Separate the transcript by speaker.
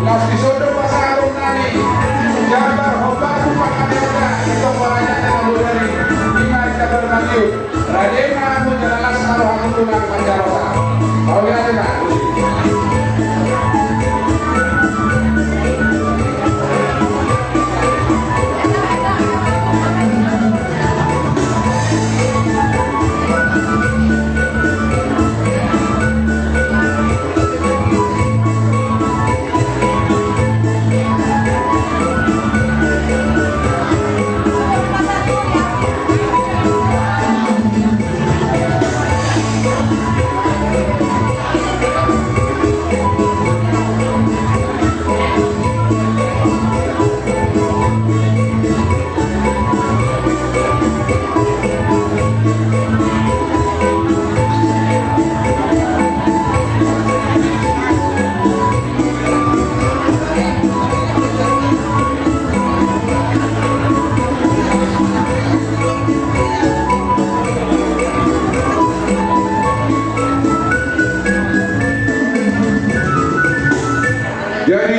Speaker 1: Las disodo pasarong nani. Jabar hobaku pakamera itu orangnya dengan budari. Lima kabar mati. Radena menjelaskan aku tulang pancarosa. Kau lihat kan?